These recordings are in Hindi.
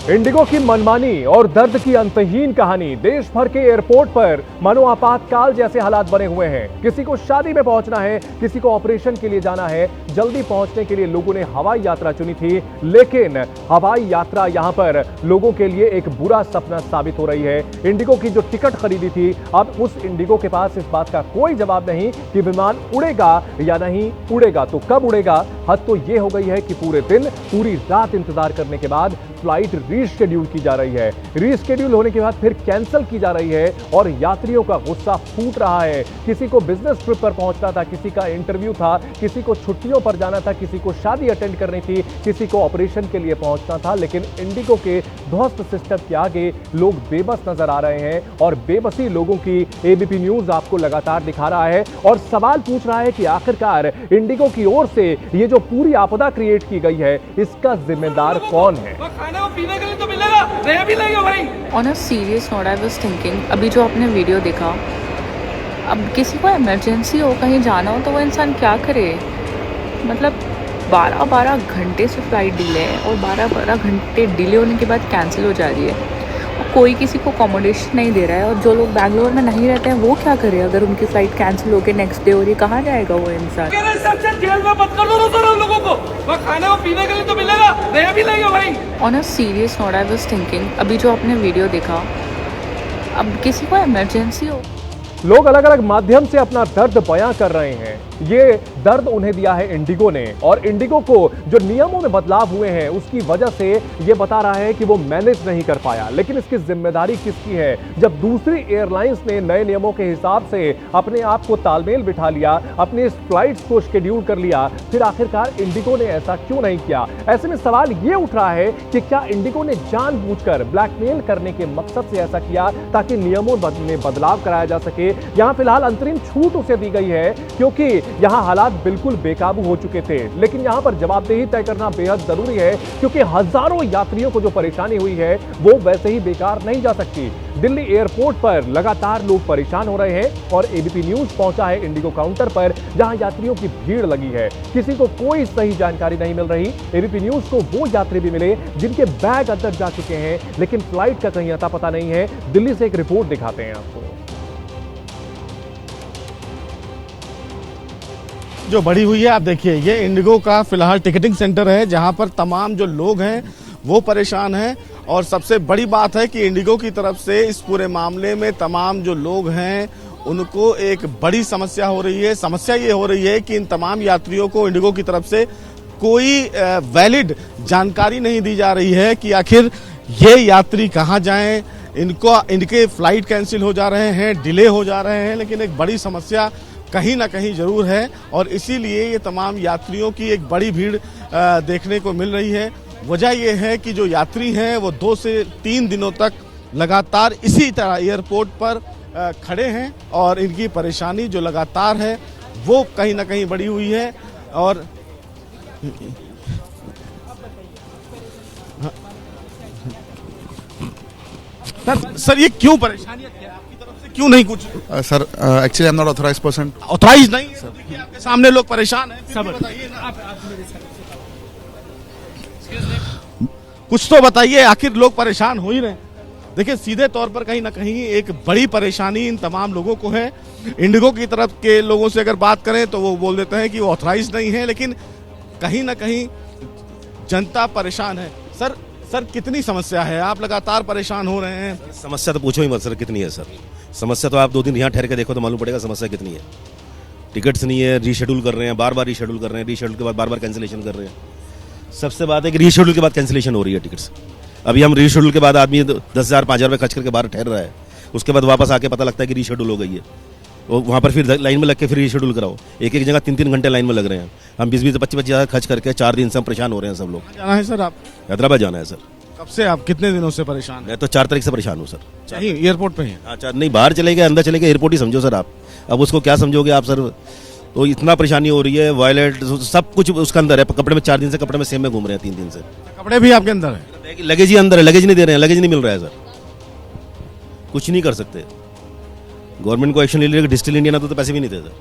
इंडिगो की मनमानी और दर्द की अंतहीन कहानी। देश भर के एयरपोर्ट पर मानो आपातकाल जैसे हालात बने हुए हैं। किसी को शादी में पहुंचना है, किसी को ऑपरेशन के लिए जाना है। जल्दी पहुंचने के लिए लोगों ने हवाई यात्रा चुनी थी, लेकिन हवाई यात्रा यहां पर लोगों के लिए एक बुरा सपना साबित हो रही है। इंडिगो की जो टिकट खरीदी थी, अब उस इंडिगो के पास इस बात का कोई जवाब नहीं कि विमान उड़ेगा या नहीं उड़ेगा, तो कब उड़ेगा। हद तो यह हो गई है कि पूरे दिन पूरी रात इंतजार करने के बाद फ्लाइट रीशेड्यूल की जा रही है। रीशेड्यूल होने के बाद फिर कैंसिल की जा रही है और यात्रियों का गुस्सा फूट रहा है। किसी को बिजनेस ट्रिप पर पहुंचना था, किसी का इंटरव्यू था, किसी को छुट्टियों पर जाना था, किसी को शादी अटेंड करनी थी, किसी को ऑपरेशन के लिए पहुंचना था, लेकिन इंडिगो के ध्वस्त सिस्टम के आगे लोग बेबस नजर आ रहे हैं। और बेबसी लोगों की एबीपी न्यूज आपको लगातार दिखा रहा है और सवाल पूछ रहा है कि आखिरकार इंडिगो की ओर से ये जो पूरी आपदा क्रिएट की गई है, इसका जिम्मेदार कौन है। पीने के लिए तो मिलेगा, रह भी लेंगे भाई। On a serious note I was thinking, अभी जो आपने वीडियो देखा, अब किसी को इमरजेंसी हो, कहीं जाना हो, तो वो इंसान क्या करे। मतलब 12-12 घंटे से फ्लाइट डिले है और 12-12 घंटे डिले होने के बाद कैंसिल हो जा रही है और कोई किसी को अकोमोडेशन नहीं दे रहा है। और जो लोग बैंगलोर में नहीं रहते हैं वो क्या करे अगर उनकी फ्लाइट कैंसिल होकर नेक्स्ट डे हो रही है, कहाँ जाएगा वो इंसान। जेल में बंद कर दो सर हम लोगों को, खाने और पीने के लिए तो मिलेगा, रह भी लेंगे भाई। On a serious note I was thinking, अभी जो आपने वीडियो देखा, अब किसी को इमरजेंसी हो। लोग अलग अलग माध्यम से अपना दर्द बयां कर रहे हैं। ये दर्द उन्हें दिया है इंडिगो ने, और इंडिगो को जो नियमों में बदलाव हुए हैं उसकी वजह से ये बता रहा है कि वो मैनेज नहीं कर पाया। लेकिन इसकी जिम्मेदारी किसकी है? जब दूसरी एयरलाइंस ने नए नियमों के हिसाब से अपने आप को तालमेल बिठा लिया, अपने इस फ्लाइट्स को शेड्यूल कर लिया, फिर आखिरकार इंडिगो ने ऐसा क्यों नहीं किया? ऐसे में सवाल ये उठ रहा है कि क्या इंडिगो ने जानबूझकर ब्लैकमेल करने के मकसद से ऐसा किया ताकि नियमों में बदलाव कराया जा सके? यहां फिलहाल अंतरिम छूट उसे दी गई है क्योंकि यहां हालात बिल्कुल बेकाबू हो चुके थे। लेकिन यहां पर जवाबदेही तय करना बेहद जरूरी है क्योंकि हजारों यात्रियों को जो परेशानी हुई है वो वैसे ही बेकार नहीं जा सकती। दिल्ली एयरपोर्ट पर लगातार लोग परेशान हो रहे हैं और एबीपी न्यूज पहुंचा है इंडिगो काउंटर पर, जहां यात्रियों की भीड़ लगी है। किसी को कोई सही जानकारी नहीं मिल रही। एबीपी न्यूज को वो यात्री भी मिले जिनके बैग अंदर जा चुके हैं, लेकिन फ्लाइट का कहीं अता पता नहीं है। दिल्ली से एक रिपोर्ट दिखाते हैं आपको। जो बड़ी हुई है, आप देखिए, ये इंडिगो का फिलहाल टिकटिंग सेंटर है जहां पर तमाम जो लोग हैं वो परेशान हैं। और सबसे बड़ी बात है कि इंडिगो की तरफ से इस पूरे मामले में तमाम जो लोग हैं उनको एक बड़ी समस्या हो रही है। समस्या ये हो रही है कि इन तमाम यात्रियों को इंडिगो की तरफ से कोई वैलिड जानकारी नहीं दी जा रही है कि आखिर ये यात्री कहाँ जाएं। इनके फ्लाइट कैंसिल हो जा रहे हैं, डिले हो जा रहे हैं, लेकिन एक बड़ी समस्या कहीं ना कहीं जरूर है और इसीलिए ये तमाम यात्रियों की एक बड़ी भीड़ देखने को मिल रही है। वजह यह है कि जो यात्री हैं वो 2 से 3 दिनों तक लगातार इसी तरह एयरपोर्ट पर खड़े हैं और इनकी परेशानी जो लगातार है वो कहीं ना कहीं बढ़ी हुई है। और सर ये क्यों परेशानी है, आपकी तरफ से क्यों नहीं कुछ? Sir actually I am not authorized person. Authorize नहीं सर, आपके सामने लोग परेशान हैं, सब बताइए ना। कुछ तो बताइए, आखिर लोग परेशान हो ही रहे। देखिए, सीधे तौर पर कहीं ना कहीं एक बड़ी परेशानी इन तमाम लोगों को है। इंडिगो की तरफ के लोगों से अगर बात करें तो वो बोल देते हैं कि वो ऑथराइज नहीं है, लेकिन कहीं ना कहीं जनता परेशान है। सर कितनी समस्या है? आप लगातार परेशान हो रहे हैं। समस्या तो पूछो ही मत सर, कितनी है सर समस्या। तो आप 2 दिन यहाँ ठहर के देखो तो मालूम पड़ेगा समस्या कितनी है। टिकट्स नहीं है, रीशेड्यूल कर रहे हैं, बार बार रीशेड्यूल कर रहे हैं, रीशेड्यूल के बाद बार बार कैंसिलेशन कर रहे हैं। सबसे बात है कि रीशेड्यूल के बाद कैंसिलेशन हो रही है टिकट्स। अभी हम रीशेड्यूल के बाद आदमी 10,000 5,000 रुपये खर्च करके बाहर ठहर रहा है, उसके बाद वापस आके पता लगता है कि रीशेड्यूल हो गई है। और वहाँ पर फिर लाइन में लग के फिर रीशेड्यूल कराओ। एक जगह 3-3 घंटे लाइन में लग रहे हैं। हम 20-20 25 हज़ार खर्च करके 4 दिन से हम परेशान हो रहे हैं सब लोग। जाना है सर? आप हैदराबाद जाना है सर। कब से? आप कितने दिनों से परेशान हैं? मैं तो 4 तारीख से परेशान हूँ सर। यहीं एयरपोर्ट पे हैं? हाँ, नहीं बाहर चले गए, अंदर चले गए, एयरपोर्ट ही समझो सर आप। अब उसको क्या समझोगे आप सर? तो इतना परेशानी हो रही है, वॉलेट सब कुछ उसका अंदर है। कपड़े में 4 दिन से कपड़े में सेम में घूम रहे हैं, 3 दिन से। कपड़े भी आपके अंदर है? लगेज ही अंदर है, लगेज नहीं दे रहे हैं, लगेज नहीं मिल रहा है सर। कुछ नहीं कर सकते। गवर्नमेंट को एक्शन ले लिया, डिजिटल इंडिया ना तो पैसे भी नहीं थे सर।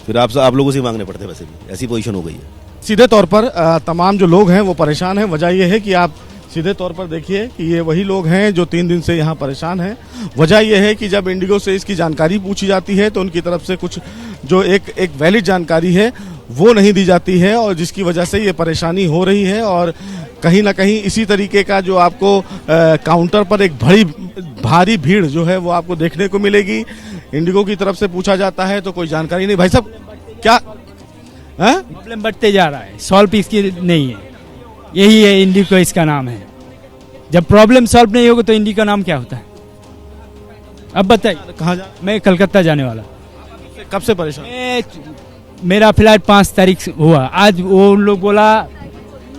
फिर आप लोगों से मांगने पड़ते वैसे भी, ऐसी पोजीशन हो गई है। सीधे तौर पर तमाम जो लोग हैं वो परेशान हैं। वजह यह है कि आप सीधे तौर पर देखिए कि ये वही लोग हैं जो 3 दिन से यहाँ परेशान हैं। वजह यह है कि जब इंडिगो से इसकी जानकारी पूछी जाती है तो उनकी तरफ से कुछ जो एक वैलिड जानकारी है वो नहीं दी जाती है, और जिसकी वजह से ये परेशानी हो रही है। और कहीं ना कहीं इसी तरीके का जो आपको काउंटर पर एक भारी भीड़ जो है वो आपको देखने को मिलेगी। इंडिगो की तरफ से पूछा जाता है तो कोई जानकारी नहीं। भाई साहब क्या प्रॉब्लम बढ़ते जा रहा है, सॉल्व इसकी नहीं है, यही है इंडिगो इसका नाम है। जब प्रॉब्लम सॉल्व नहीं होगा तो इंडिगो का नाम क्या होता है? अब बताइए। कहाँ जा? मैं कलकत्ता जाने वाला। कब से परेशान? मेरा फ्लाइट 5 तारीख हुआ, आज वो लोग बोला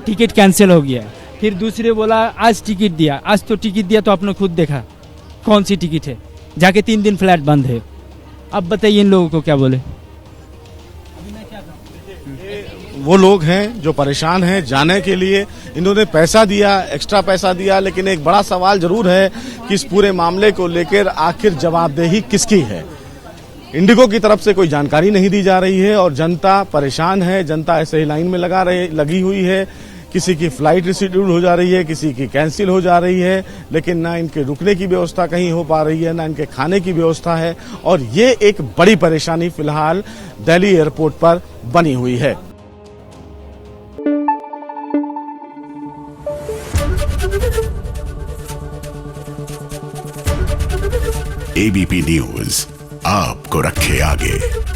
टिकट कैंसिल हो गया, फिर दूसरे बोला आज टिकट दिया। आज तो टिकट दिया तो आपने खुद देखा कौन सी टिकट है, जाके 3 दिन फ्लाइट बंद है। अब बताइए इन लोगों को क्या बोले। वो लोग हैं जो परेशान हैं जाने के लिए, इन्होंने पैसा दिया, एक्स्ट्रा पैसा दिया, लेकिन एक बड़ा सवाल जरूर है कि इस पूरे मामले को लेकर आखिर जवाबदेही किसकी है। इंडिगो की तरफ से कोई जानकारी नहीं दी जा रही है और जनता परेशान है। जनता ऐसे ही लाइन में लगी हुई है। किसी की फ्लाइट रिशेड्यूल हो जा रही है, किसी की कैंसिल हो जा रही है, लेकिन ना इनके रुकने की व्यवस्था कहीं हो पा रही है, ना इनके खाने की व्यवस्था है। और ये एक बड़ी परेशानी फिलहाल दिल्ली एयरपोर्ट पर बनी हुई है। एबीपी न्यूज आपको रखे आगे।